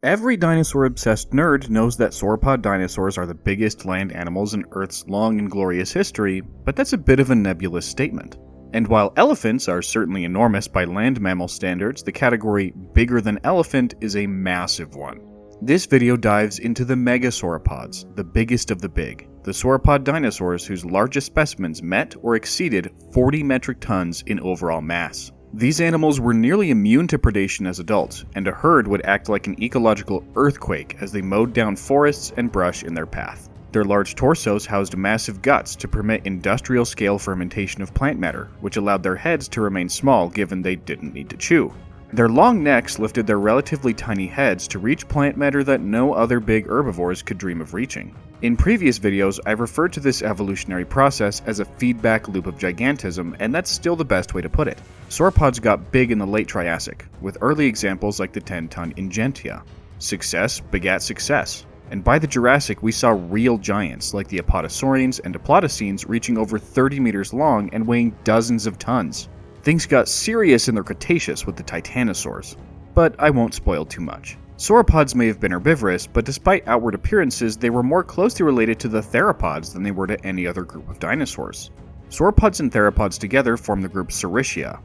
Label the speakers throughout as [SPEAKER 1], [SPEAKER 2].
[SPEAKER 1] Every dinosaur-obsessed nerd knows that sauropod dinosaurs are the biggest land animals in Earth's long and glorious history, but that's a bit of a nebulous statement. And while elephants are certainly enormous by land mammal standards, the category bigger than elephant is a massive one. This video dives into the Megasauropods, the biggest of the big, the sauropod dinosaurs whose largest specimens met or exceeded 40 metric tons in overall mass. These animals were nearly immune to predation as adults, and a herd would act like an ecological earthquake as they mowed down forests and brush in their path. Their large torsos housed massive guts to permit industrial-scale fermentation of plant matter, which allowed their heads to remain small given they didn't need to chew. Their long necks lifted their relatively tiny heads to reach plant matter that no other big herbivores could dream of reaching. In previous videos, I've referred to this evolutionary process as a feedback loop of gigantism, and that's still the best way to put it. Sauropods got big in the late Triassic, with early examples like the 10-ton Ingentia. Success begat success, and by the Jurassic we saw real giants like the Apatosaurians and Diplodocines reaching over 30 meters long and weighing dozens of tons. Things got serious in the Cretaceous with the Titanosaurs, but I won't spoil too much. Sauropods may have been herbivorous, but despite outward appearances, they were more closely related to the theropods than they were to any other group of dinosaurs. Sauropods and theropods together form the group Saurischia,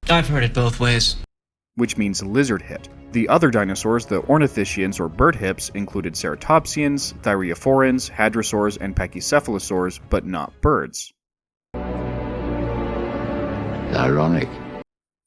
[SPEAKER 2] I've heard it both ways,
[SPEAKER 1] which means lizard-hipped. The other dinosaurs, the ornithischians or bird-hips, included ceratopsians, thyreophorans, hadrosaurs, and pachycephalosaurs, but not birds.
[SPEAKER 3] Ironic.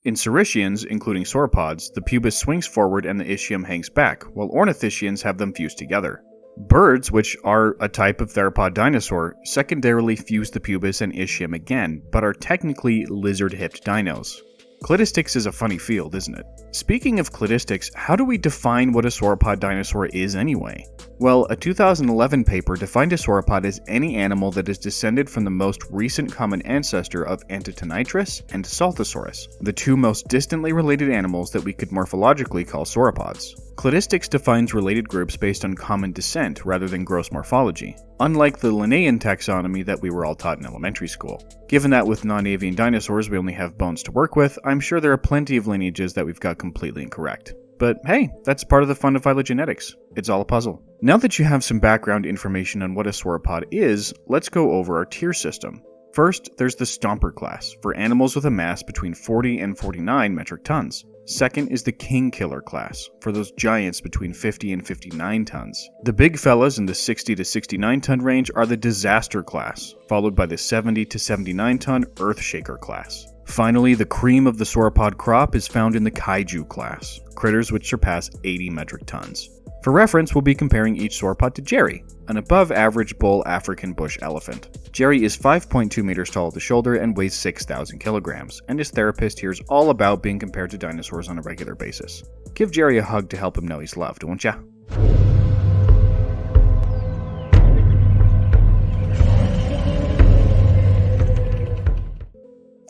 [SPEAKER 1] In Saurischians, including sauropods, the pubis swings forward and the ischium hangs back, while ornithischians have them fused together. Birds, which are a type of theropod dinosaur, secondarily fuse the pubis and ischium again, but are technically lizard-hipped dinos. Cladistics is a funny field, isn't it? Speaking of cladistics, how do we define what a sauropod dinosaur is anyway? Well, a 2011 paper defined a sauropod as any animal that is descended from the most recent common ancestor of Antarctosaurus and Saltosaurus, the two most distantly related animals that we could morphologically call sauropods. Cladistics defines related groups based on common descent rather than gross morphology, unlike the Linnaean taxonomy that we were all taught in elementary school. Given that with non-avian dinosaurs we only have bones to work with, I'm sure there are plenty of lineages that we've got completely incorrect. But hey, that's part of the fun of phylogenetics. It's all a puzzle. Now that you have some background information on what a sauropod is, let's go over our tier system. First, there's the Stomper class, for animals with a mass between 40 and 49 metric tons. Second is the King Killer class, for those giants between 50 and 59 tons. The big fellas in the 60 to 69 ton range are the Disaster class, followed by the 70 to 79 ton Earthshaker class. Finally, the cream of the sauropod crop is found in the Kaiju Class, critters which surpass 80 metric tons. For reference, we'll be comparing each sauropod to Jerry, an above-average bull African bush elephant. Jerry is 5.2 meters tall at the shoulder and weighs 6,000 kilograms, and his therapist hears all about being compared to dinosaurs on a regular basis. Give Jerry a hug to help him know he's loved, won't ya?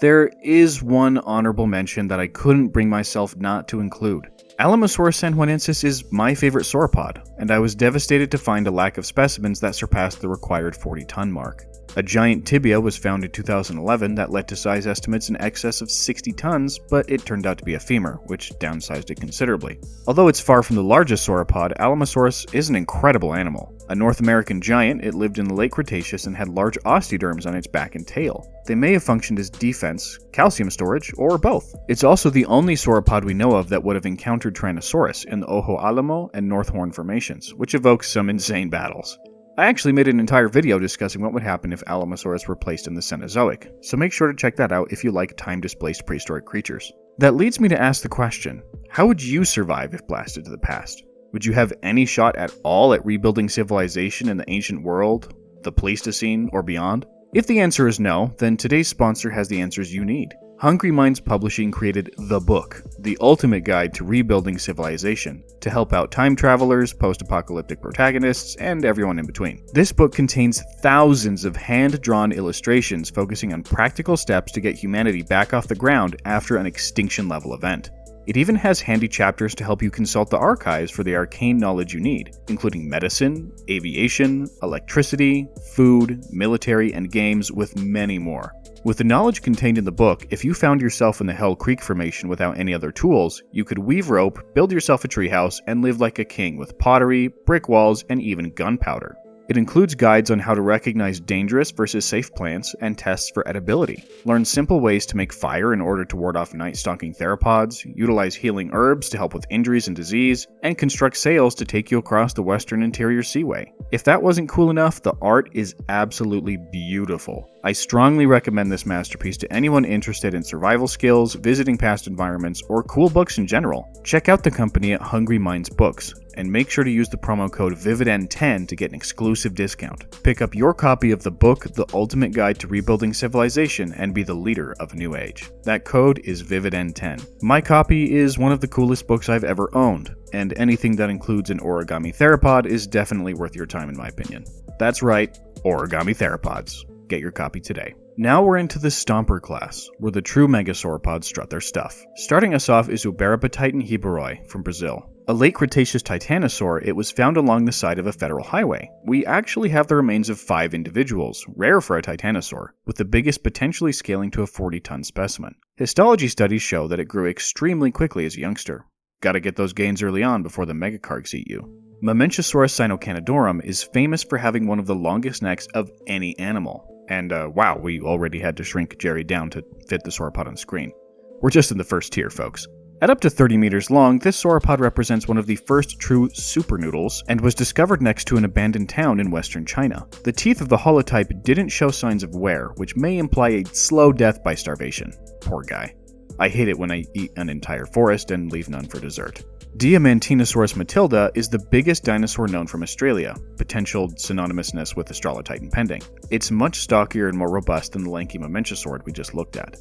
[SPEAKER 1] There is one honorable mention that I couldn't bring myself not to include. Alamosaurus sanjuanensis is my favorite sauropod, and I was devastated to find a lack of specimens that surpassed the required 40-ton mark. A giant tibia was found in 2011 that led to size estimates in excess of 60 tons, but it turned out to be a femur, which downsized it considerably. Although it's far from the largest sauropod, Alamosaurus is an incredible animal. A North American giant, it lived in the late Cretaceous and had large osteoderms on its back and tail. They may have functioned as defense, calcium storage, or both. It's also the only sauropod we know of that would have encountered Tyrannosaurus in the Ojo Alamo and North Horn formations, which evokes some insane battles. I actually made an entire video discussing what would happen if Alamosaurus were placed in the Cenozoic, so make sure to check that out if you like time-displaced prehistoric creatures. That leads me to ask the question, how would you survive if blasted to the past? Would you have any shot at all at rebuilding civilization in the ancient world, the Pleistocene, or beyond? If the answer is no, then today's sponsor has the answers you need. Hungry Minds Publishing created The Book, the ultimate guide to rebuilding civilization, to help out time travelers, post-apocalyptic protagonists, and everyone in between. This book contains thousands of hand-drawn illustrations focusing on practical steps to get humanity back off the ground after an extinction-level event. It even has handy chapters to help you consult the archives for the arcane knowledge you need, including medicine, aviation, electricity, food, military, and games, with many more. With the knowledge contained in the book, if you found yourself in the Hell Creek Formation without any other tools, you could weave rope, build yourself a treehouse, and live like a king with pottery, brick walls, and even gunpowder. It includes guides on how to recognize dangerous versus safe plants and tests for edibility. Learn simple ways to make fire in order to ward off night-stalking theropods, utilize healing herbs to help with injuries and disease, and construct sails to take you across the Western Interior Seaway. If that wasn't cool enough, the art is absolutely beautiful. I strongly recommend this masterpiece to anyone interested in survival skills, visiting past environments, or cool books in general. Check out the company at Hungry Minds Books, and make sure to use the promo code VIVIDN10 to get an exclusive discount. Pick up your copy of the book, The Ultimate Guide to Rebuilding Civilization, and be the leader of a new age. That code is VIVIDN10. My copy is one of the coolest books I've ever owned, and anything that includes an origami theropod is definitely worth your time in my opinion. That's right, origami theropods. Get your copy today. Now we're into the Stomper class, where the true Megasauropods strut their stuff. Starting us off is Uberabatitan ribeiroi from Brazil. A late Cretaceous titanosaur, it was found along the side of a federal highway. We actually have the remains of 5 individuals, rare for a titanosaur, with the biggest potentially scaling to a 40-ton specimen. Histology studies show that it grew extremely quickly as a youngster. Gotta get those gains early on before the megacargs eat you. Mamenchisaurus sinocanadorum is famous for having one of the longest necks of any animal. And wow, we already had to shrink Jerry down to fit the sauropod on screen. We're just in the first tier, folks. At up to 30 meters long, this sauropod represents one of the first true supernoodles and was discovered next to an abandoned town in western China. The teeth of the holotype didn't show signs of wear, which may imply a slow death by starvation. Poor guy. I hate it when I eat an entire forest and leave none for dessert. Diamantinasaurus matilda is the biggest dinosaur known from Australia, potential synonymousness with Australotitan pending. It's much stockier and more robust than the lanky Mamenchisaurus we just looked at.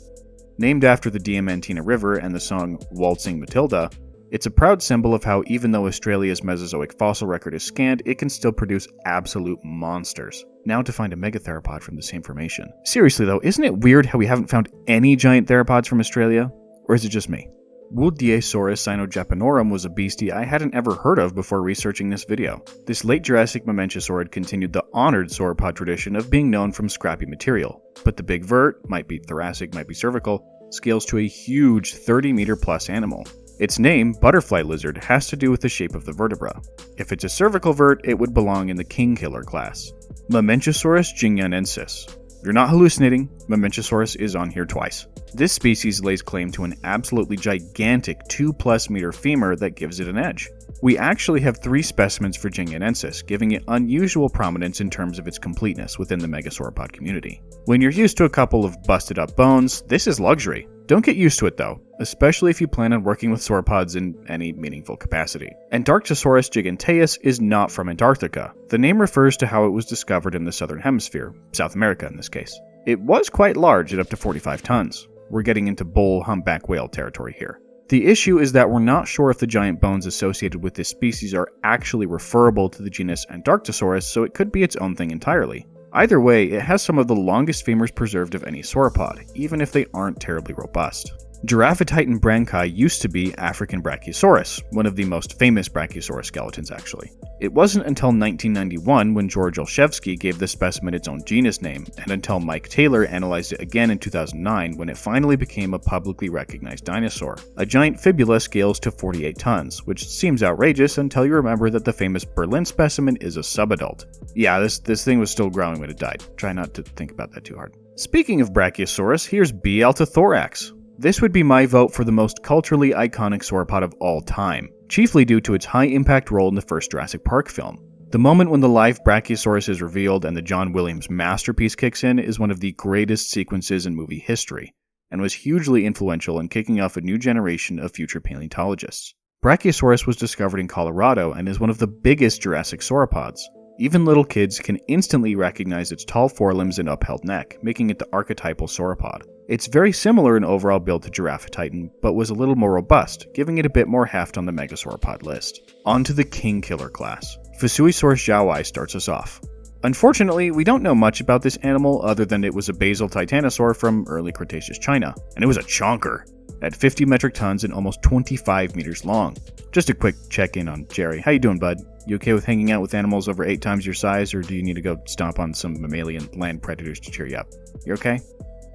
[SPEAKER 1] Named after the Diamantina River and the song Waltzing Matilda, it's a proud symbol of how even though Australia's Mesozoic fossil record is scant, it can still produce absolute monsters. Now to find a megatheropod from the same formation. Seriously though, isn't it weird how we haven't found any giant theropods from Australia? Or is it just me? Hudiesaurus sinojapanorum was a beastie I hadn't ever heard of before researching this video. This late Jurassic Mamenchisaurus continued the honored sauropod tradition of being known from scrappy material, but the big vert, might be thoracic, might be cervical, scales to a huge 30-meter plus animal. Its name, butterfly lizard, has to do with the shape of the vertebra. If it's a cervical vert, it would belong in the kingkiller class. Mamenchisaurus jingyanensis. You're not hallucinating, Mamenchisaurus is on here twice. This species lays claim to an absolutely gigantic 2+ meter femur that gives it an edge. We actually have 3 specimens for jingyanensis, giving it unusual prominence in terms of its completeness within the Megasauropod community. When you're used to a couple of busted up bones, this is luxury. Don't get used to it though, especially if you plan on working with sauropods in any meaningful capacity. Antarctosaurus giganteus is not from Antarctica. The name refers to how it was discovered in the southern hemisphere, South America in this case. It was quite large at up to 45 tons. We're getting into bull humpback whale territory here. The issue is that we're not sure if the giant bones associated with this species are actually referable to the genus Antarctosaurus, so it could be its own thing entirely. Either way, it has some of the longest femurs preserved of any sauropod, even if they aren't terribly robust. Giraffatitan brancai used to be African Brachiosaurus, one of the most famous Brachiosaurus skeletons actually. It wasn't until 1991 when George Olszewski gave the specimen its own genus name, and until Mike Taylor analyzed it again in 2009 when it finally became a publicly recognized dinosaur. A giant fibula scales to 48 tons, which seems outrageous until you remember that the famous Berlin specimen is a subadult. Yeah, this thing was still growing when it died. Try not to think about that too hard. Speaking of Brachiosaurus, here's B. altithorax. This would be my vote for the most culturally iconic sauropod of all time, chiefly due to its high-impact role in the first Jurassic Park film. The moment when the live Brachiosaurus is revealed and the John Williams masterpiece kicks in is one of the greatest sequences in movie history, and was hugely influential in kicking off a new generation of future paleontologists. Brachiosaurus was discovered in Colorado and is one of the biggest Jurassic sauropods. Even little kids can instantly recognize its tall forelimbs and upheld neck, making it the archetypal sauropod. It's very similar in overall build to Giraffatitan, but was a little more robust, giving it a bit more heft on the Megasauropod list. On to the Kingkiller class. Fusuisaurus zhaoi starts us off. Unfortunately, we don't know much about this animal other than it was a basal titanosaur from early Cretaceous China, and it was a chonker, at 50 metric tons and almost 25 meters long. Just a quick check-in on Jerry. How you doing, bud? You okay with hanging out with animals over 8 times your size, or do you need to go stomp on some mammalian land predators to cheer you up? You okay?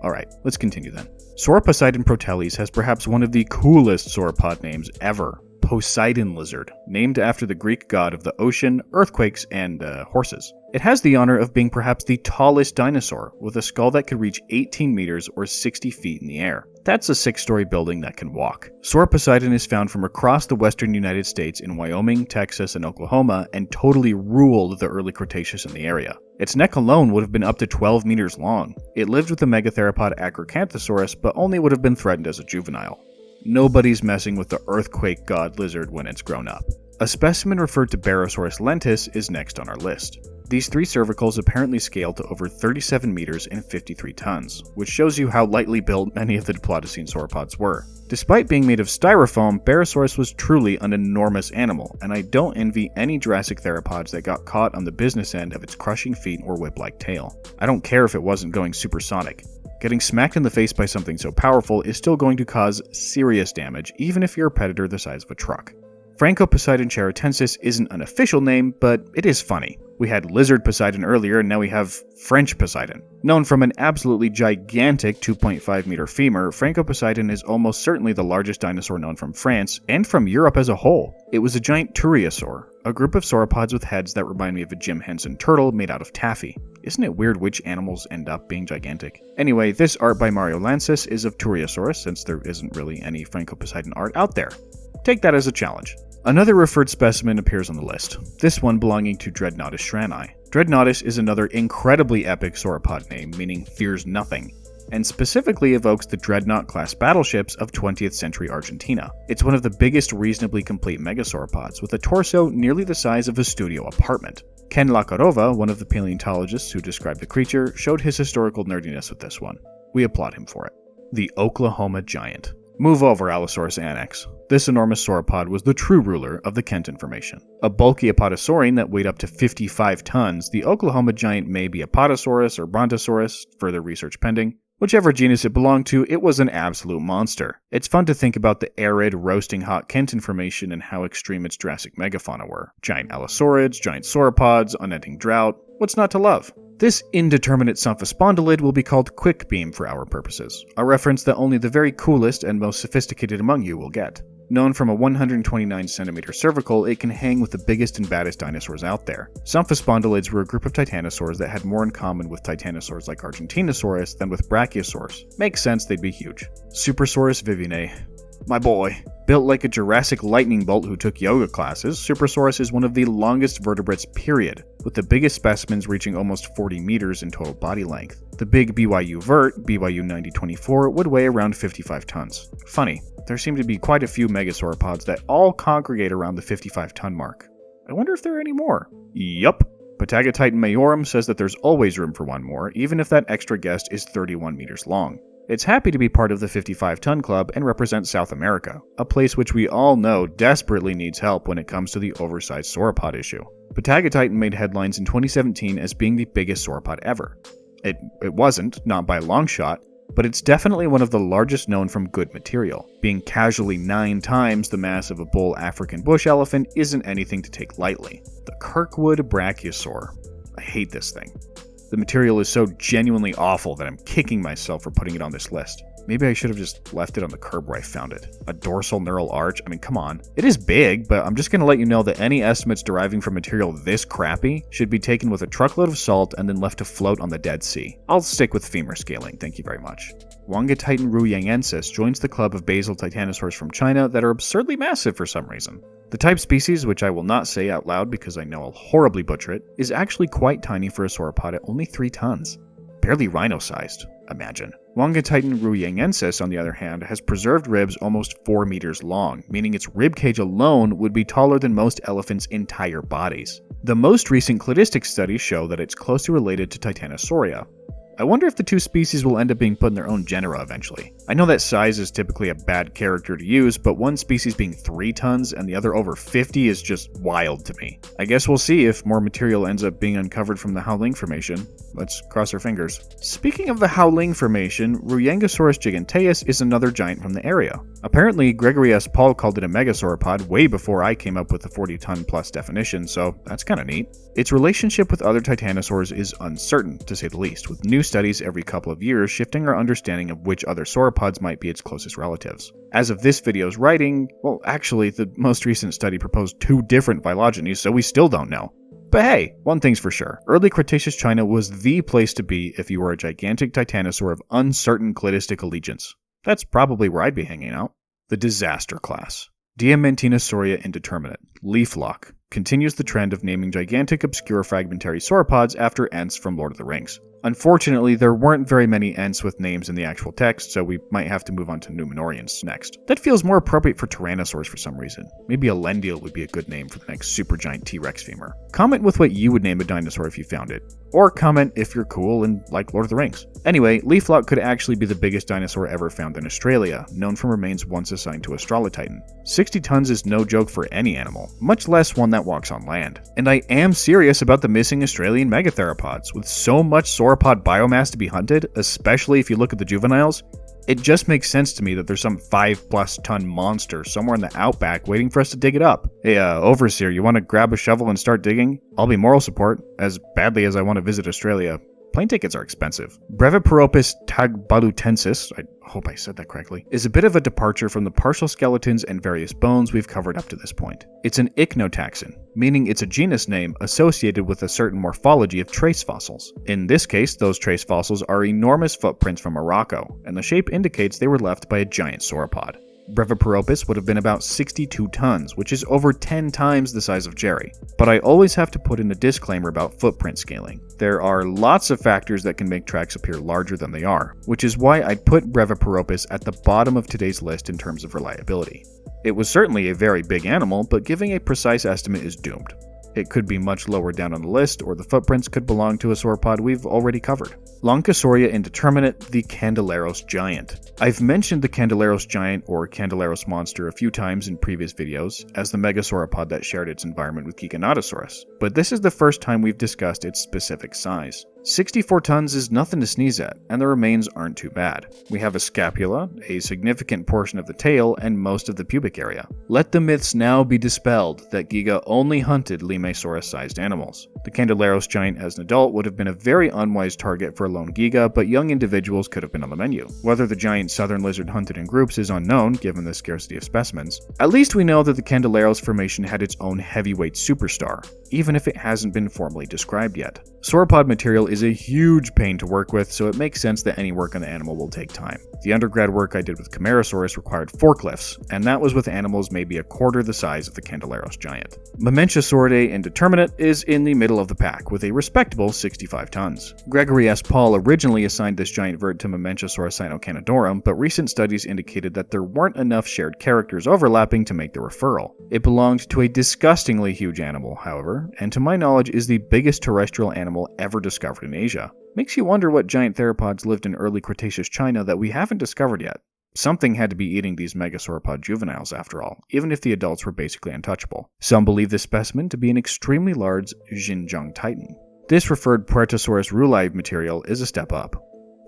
[SPEAKER 1] Alright, let's continue then. Sauroposeidon proteles has perhaps one of the coolest sauropod names ever. Poseidon lizard, named after the Greek god of the ocean, earthquakes, and horses. It has the honor of being perhaps the tallest dinosaur, with a skull that could reach 18 meters or 60 feet in the air. That's a 6-story building that can walk. Sauroposeidon is found from across the western United States in Wyoming, Texas, and Oklahoma, and totally ruled the early Cretaceous in the area. Its neck alone would have been up to 12 meters long. It lived with the megatheropod Acrocanthosaurus, but only would have been threatened as a juvenile. Nobody's messing with the earthquake god lizard when it's grown up. A specimen referred to Barosaurus lentus is next on our list. These 3 cervicals apparently scale to over 37 meters and 53 tons, which shows you how lightly built many of the Diplodocene sauropods were. Despite being made of styrofoam, Barosaurus was truly an enormous animal, and I don't envy any Jurassic theropods that got caught on the business end of its crushing feet or whip-like tail. I don't care if it wasn't going supersonic. Getting smacked in the face by something so powerful is still going to cause serious damage, even if you're a predator the size of a truck. Francoposeidon charatensis isn't an official name, but it is funny. We had Lizard Poseidon earlier, and now we have French Poseidon. Known from an absolutely gigantic 2.5 meter femur, Francoposeidon is almost certainly the largest dinosaur known from France, and from Europe as a whole. It was a giant turriosaur, a group of sauropods with heads that remind me of a Jim Henson turtle made out of taffy. Isn't it weird which animals end up being gigantic? Anyway, this art by Mario Lancis is of Turriosaurus, since there isn't really any Francoposeidon art out there. Take that as a challenge. Another referred specimen appears on the list, this one belonging to Dreadnoughtus shrani. Dreadnoughtus is another incredibly epic sauropod name, meaning fears nothing, and specifically evokes the Dreadnought class battleships of 20th century Argentina. It's one of the biggest reasonably complete megasauropods, with a torso nearly the size of a studio apartment. Ken Lakarova, one of the paleontologists who described the creature, showed his historical nerdiness with this one. We applaud him for it. The Oklahoma Giant. Move over, Allosaurus Annex. This enormous sauropod was the true ruler of the Kenton Formation. A bulky apatosaurine that weighed up to 55 tons, the Oklahoma Giant may be Apatosaurus or Brontosaurus, further research pending. Whichever genus it belonged to, it was an absolute monster. It's fun to think about the arid, roasting hot Kenton Formation and how extreme its Jurassic megafauna were. Giant allosaurids, giant sauropods, unending drought. What's not to love? This indeterminate symphospondyloid will be called Quickbeam for our purposes, a reference that only the very coolest and most sophisticated among you will get. Known from a 129cm cervical, it can hang with the biggest and baddest dinosaurs out there. Symphospondyloids were a group of titanosaurs that had more in common with titanosaurs like Argentinosaurus than with Brachiosaurus. Makes sense they'd be huge. Supersaurus viviane. My boy. Built like a Jurassic lightning bolt who took yoga classes, Supersaurus is one of the longest vertebrates period, with the biggest specimens reaching almost 40 meters in total body length. The big BYU vert, BYU 9024, would weigh around 55 tons. Funny, there seem to be quite a few megasauropods that all congregate around the 55-ton mark. I wonder if there are any more. Yup. Patagotitan majorum says that there's always room for one more, even if that extra guest is 31 meters long. It's happy to be part of the 55-ton club and represent South America, a place which we all know desperately needs help when it comes to the oversized sauropod issue. Patagotitan made headlines in 2017 as being the biggest sauropod ever. It wasn't, not by a long shot, but it's definitely one of the largest known from good material. Being casually 9 times the mass of a bull African bush elephant isn't anything to take lightly. The Kirkwood Brachiosaur. I hate this thing. The material is so genuinely awful that I'm kicking myself for putting it on this list. Maybe I should have just left it on the curb where I found it. A dorsal neural arch? I mean, come on. It is big, but I'm just going to let you know that any estimates deriving from material this crappy should be taken with a truckload of salt and then left to float on the Dead Sea. I'll stick with femur scaling, thank you very much. Wangatitan ruyenensis joins the club of basal titanosaurs from China that are absurdly massive for some reason. The type species, which I will not say out loud because I know I'll horribly butcher it, is actually quite tiny for a sauropod at only 3 tons. Barely rhino-sized, imagine. Wangatitan ruyenensis, on the other hand, has preserved ribs almost 4 meters long, meaning its ribcage alone would be taller than most elephants' entire bodies. The most recent cladistic studies show that it's closely related to Titanosauria. I wonder if the 2 species will end up being put in their own genera eventually. I know that size is typically a bad character to use, but one species being 3 tons and the other over 50 is just wild to me. I guess we'll see if more material ends up being uncovered from the Howling Formation. Let's cross our fingers. Speaking of the Howling Formation, Ruyengosaurus giganteus is another giant from the area. Apparently, Gregory S. Paul called it a megasauropod way before I came up with the 40-ton plus definition, so that's kinda neat. Its relationship with other titanosaurs is uncertain, to say the least, with new studies every couple of years, shifting our understanding of which other sauropods might be its closest relatives. As of this video's writing, well, actually, the most recent study proposed 2 different phylogenies, so we still don't know. But hey, one thing's for sure, early Cretaceous China was the place to be if you were a gigantic titanosaur of uncertain cladistic allegiance. That's probably where I'd be hanging out. The Disaster Class. Diamantinasauria indeterminate, leaflock, continues the trend of naming gigantic obscure fragmentary sauropods after Ents from Lord of the Rings. Unfortunately, there weren't very many Ents with names in the actual text, so we might have to move on to Numenorians next. That feels more appropriate for Tyrannosaurs for some reason. Maybe Elendil would be a good name for the next supergiant T-Rex femur. Comment with what you would name a dinosaur if you found it. Or comment if you're cool and like Lord of the Rings. Anyway, leaflock could actually be the biggest dinosaur ever found in Australia, known from remains once assigned to Australotitan. 60 tons is no joke for any animal, much less one that walks on land. And I am serious about the missing Australian Megatheropods. With so much sauropod biomass to be hunted, especially if you look at the juveniles, it just makes sense to me that there's some 5+ ton monster somewhere in the outback waiting for us to dig it up. Hey, Overseer, you want to grab a shovel and start digging? I'll be moral support, as badly as I want to visit Australia. Plane tickets are expensive. Breviparopus tagbalutensis, I hope I said that correctly, is a bit of a departure from the partial skeletons and various bones we've covered up to this point. It's an ichnotaxon, meaning it's a genus name associated with a certain morphology of trace fossils. In this case, those trace fossils are enormous footprints from Morocco, and the shape indicates they were left by a giant sauropod. Breviparopus would have been about 62 tons, which is over 10 times the size of Jerry. But I always have to put in a disclaimer about footprint scaling. There are lots of factors that can make tracks appear larger than they are, which is why I put Breviparopus at the bottom of today's list in terms of reliability. It was certainly a very big animal, but giving a precise estimate is doomed. It could be much lower down on the list, or the footprints could belong to a sauropod we've already covered. Loncosauria indeterminate, the Candeleros Giant. I've mentioned the Candeleros Giant or Candeleros monster a few times in previous videos as the Megasauropod that shared its environment with Giganteus, but this is the first time we've discussed its specific size. 64 tons is nothing to sneeze at, and the remains aren't too bad. We have a scapula, a significant portion of the tail, and most of the pubic area. Let the myths now be dispelled that Giga only hunted Lemmasaurus-sized animals. The Candeleros Giant as an adult would have been a very unwise target for a lone Giga, but young individuals could have been on the menu. Whether the giant southern lizard hunted in groups is unknown, given the scarcity of specimens. At least we know that the Candeleros formation had its own heavyweight superstar, even if it hasn't been formally described yet. Sauropod material is a huge pain to work with, so it makes sense that any work on the animal will take time. The undergrad work I did with Camarasaurus required forklifts, and that was with animals maybe a quarter the size of the Candeleros Giant. Mamenchisaurus indeterminate is in the middle of the pack, with a respectable 65 tons. Gregory S. Paul originally assigned this giant vert to Mamenchisaurus sinocanadorum, but recent studies indicated that there weren't enough shared characters overlapping to make the referral. It belonged to a disgustingly huge animal, however, and to my knowledge is the biggest terrestrial animal ever discovered in Asia. Makes you wonder what giant theropods lived in early Cretaceous China that we haven't discovered yet. Something had to be eating these megasauropod juveniles after all, even if the adults were basically untouchable. Some believe this specimen to be an extremely large Jingyanensis. This referred Puertosaurus ruli material is a step up.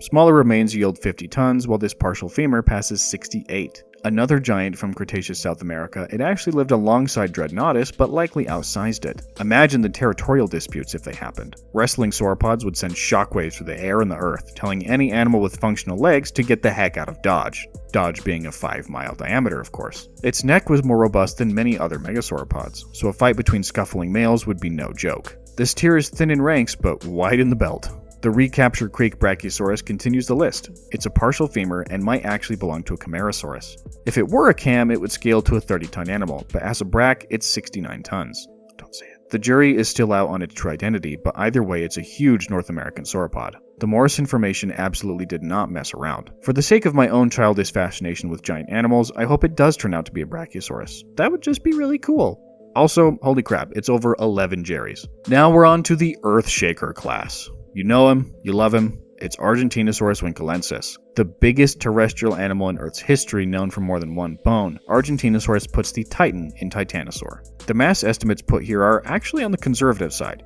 [SPEAKER 1] Smaller remains yield 50 tons, while this partial femur passes 68. Another giant from Cretaceous South America, it actually lived alongside Dreadnoughtus, but likely outsized it. Imagine the territorial disputes if they happened. Wrestling sauropods would send shockwaves through the air and the earth, telling any animal with functional legs to get the heck out of Dodge. Dodge being a 5-mile diameter, of course. Its neck was more robust than many other megasauropods, so a fight between scuffling males would be no joke. This tier is thin in ranks, but wide in the belt. The recaptured Kirkwood Brachiosaurus continues the list. It's a partial femur and might actually belong to a Camarasaurus. If it were a cam, it would scale to a 30-ton animal, but as a brach, it's 69 tons. Don't say it. The jury is still out on its true identity, but either way, it's a huge North American sauropod. The Morrison formation absolutely did not mess around. For the sake of my own childish fascination with giant animals, I hope it does turn out to be a Brachiosaurus. That would just be really cool. Also, holy crap, it's over 11 Jerrys. Now we're on to the Earthshaker class. You know him, you love him, it's Argentinosaurus winkelensis. The biggest terrestrial animal in Earth's history known for more than one bone, Argentinosaurus puts the titan in Titanosaur. The mass estimates put here are actually on the conservative side.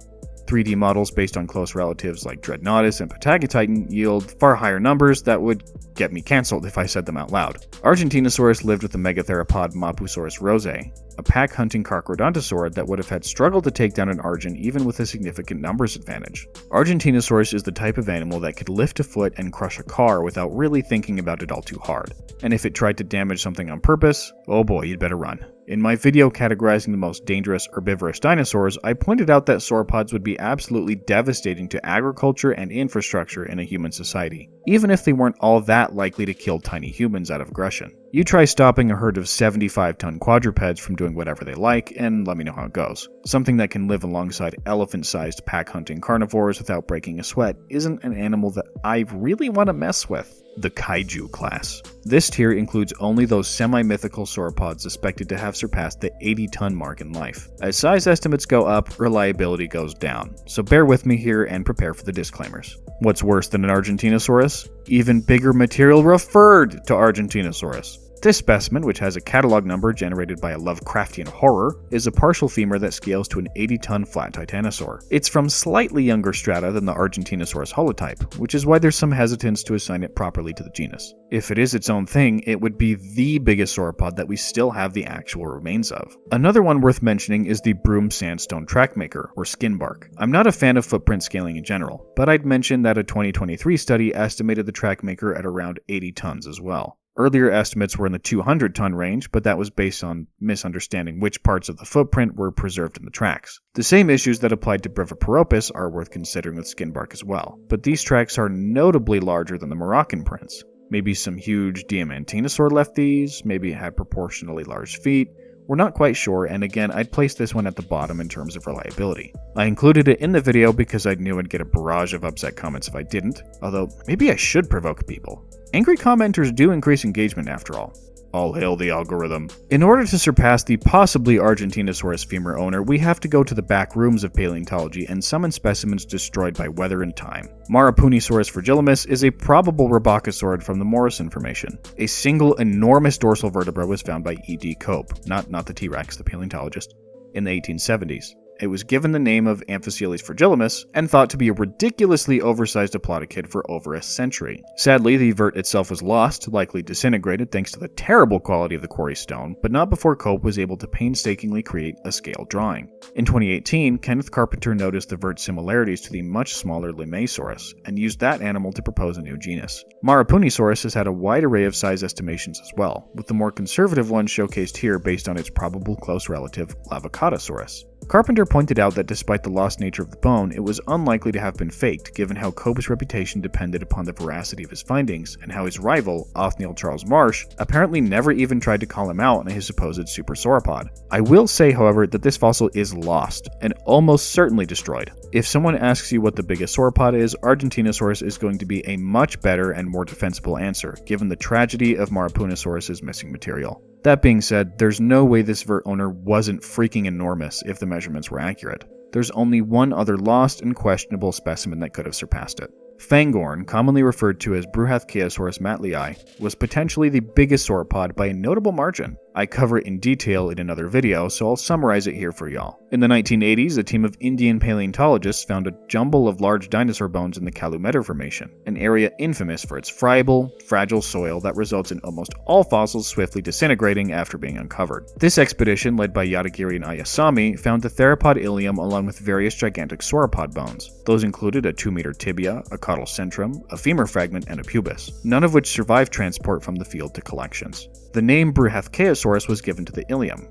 [SPEAKER 1] 3D models based on close relatives like Dreadnoughtus and Patagotitan yield far higher numbers that would get me cancelled if I said them out loud. Argentinosaurus lived with the megatheropod Mapusaurus rosae, a pack-hunting carcharodontosaur that would have had struggled to take down an Argent even with a significant numbers advantage. Argentinosaurus is the type of animal that could lift a foot and crush a car without really thinking about it all too hard. And if it tried to damage something on purpose, oh boy, you'd better run. In my video categorizing the most dangerous herbivorous dinosaurs, I pointed out that sauropods would be absolutely devastating to agriculture and infrastructure in a human society, even if they weren't all that likely to kill tiny humans out of aggression. You try stopping a herd of 75-ton quadrupeds from doing whatever they like, and let me know how it goes. Something that can live alongside elephant-sized pack-hunting carnivores without breaking a sweat isn't an animal that I really want to mess with. The Kaiju Class. This tier includes only those semi-mythical sauropods suspected to have surpassed the 80-ton mark in life. As size estimates go up, reliability goes down, so bear with me here and prepare for the disclaimers. What's worse than an Argentinosaurus? Even bigger material referred to Argentinosaurus. This specimen, which has a catalog number generated by a Lovecraftian horror, is a partial femur that scales to an 80-ton flat titanosaur. It's from slightly younger strata than the Argentinosaurus holotype, which is why there's some hesitance to assign it properly to the genus. If it is its own thing, it would be the biggest sauropod that we still have the actual remains of. Another one worth mentioning is the broom sandstone trackmaker, or skinbark. I'm not a fan of footprint scaling in general, but I'd mention that a 2023 study estimated the trackmaker at around 80 tons as well. Earlier estimates were in the 200-ton range, but that was based on misunderstanding which parts of the footprint were preserved in the tracks. The same issues that applied to Briviphoropus are worth considering with skinbark as well, but these tracks are notably larger than the Moroccan prints. Maybe some huge Diamantinasaur left these, maybe it had proportionally large feet. We're not quite sure, and again, I'd place this one at the bottom in terms of reliability. I included it in the video because I knew I'd get a barrage of upset comments if I didn't, although maybe I should provoke people. Angry commenters do increase engagement after all. All hail the algorithm. In order to surpass the possibly Argentinosaurus femur owner, we have to go to the back rooms of paleontology and summon specimens destroyed by weather and time. Marapunisaurus fragilis is a probable Rabacosaurid from the Morrison Formation. A single enormous dorsal vertebra was found by E.D. Cope, not the T-Rex, the paleontologist, in the 1870s. It was given the name of Amphicoeles fragilis and thought to be a ridiculously oversized diplodocid for over a century. Sadly, the vert itself was lost, likely disintegrated thanks to the terrible quality of the quarry stone, but not before Cope was able to painstakingly create a scale drawing. In 2018, Kenneth Carpenter noticed the vert similarities to the much smaller Limaesaurus, and used that animal to propose a new genus. Marapunisaurus has had a wide array of size estimations as well, with the more conservative one showcased here based on its probable close relative Lavacatosaurus. Carpenter pointed out that despite the lost nature of the bone, it was unlikely to have been faked, given how Cope's reputation depended upon the veracity of his findings, and how his rival, Othniel Charles Marsh, apparently never even tried to call him out on his supposed super sauropod. I will say, however, that this fossil is lost, and almost certainly destroyed. If someone asks you what the biggest sauropod is, Argentinosaurus is going to be a much better and more defensible answer, given the tragedy of Marapunisaurus's missing material. That being said, there's no way this vert owner wasn't freaking enormous if the measurements were accurate. There's only one other lost and questionable specimen that could have surpassed it. Fangorn, commonly referred to as Brachiosaurus matlii, was potentially the biggest sauropod by a notable margin. I cover it in detail in another video, so I'll summarize it here for y'all. In the 1980s, a team of Indian paleontologists found a jumble of large dinosaur bones in the Calumet Formation, an area infamous for its friable, fragile soil that results in almost all fossils swiftly disintegrating after being uncovered. This expedition, led by Yadagiri and Ayasami, found the theropod ilium along with various gigantic sauropod bones. Those included a 2-meter tibia, a caudal centrum, a femur fragment, and a pubis, none of which survived transport from the field to collections. The name Brachiosaurus was given to the ilium,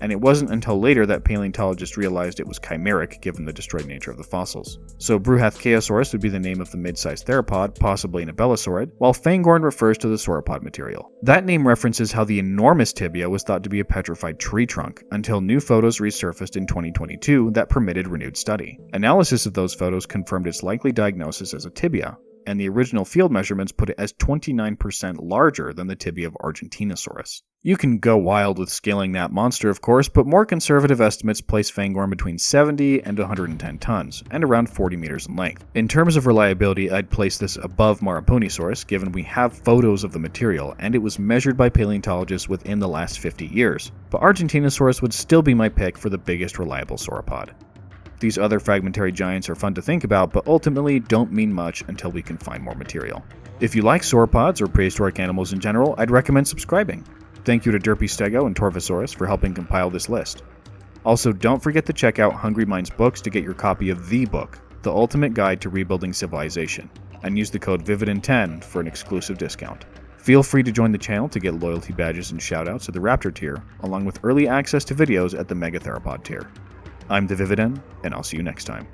[SPEAKER 1] and it wasn't until later that paleontologists realized it was chimeric given the destroyed nature of the fossils. So Brachiosaurus would be the name of the mid-sized theropod, possibly an abelosaurid, while Fangorn refers to the sauropod material. That name references how the enormous tibia was thought to be a petrified tree trunk, until new photos resurfaced in 2022 that permitted renewed study. Analysis of those photos confirmed its likely diagnosis as a tibia, and the original field measurements put it as 29% larger than the tibia of Argentinosaurus. You can go wild with scaling that monster, of course, but more conservative estimates place Fangorn between 70 and 110 tons, and around 40 meters in length. In terms of reliability, I'd place this above Marapunisaurus, given we have photos of the material, and it was measured by paleontologists within the last 50 years. But Argentinosaurus would still be my pick for the biggest reliable sauropod. These other fragmentary giants are fun to think about, but ultimately don't mean much until we can find more material. If you like sauropods or prehistoric animals in general, I'd recommend subscribing. Thank you to Derpy Stego and Torvosaurus for helping compile this list. Also, don't forget to check out Hungry Minds Books to get your copy of The Book, The Ultimate Guide to Rebuilding Civilization, and use the code VIVIDIN10 for an exclusive discount. Feel free to join the channel to get loyalty badges and shoutouts at the Raptor tier, along with early access to videos at the Megasauropod tier. I'm the Vividin, and I'll see you next time.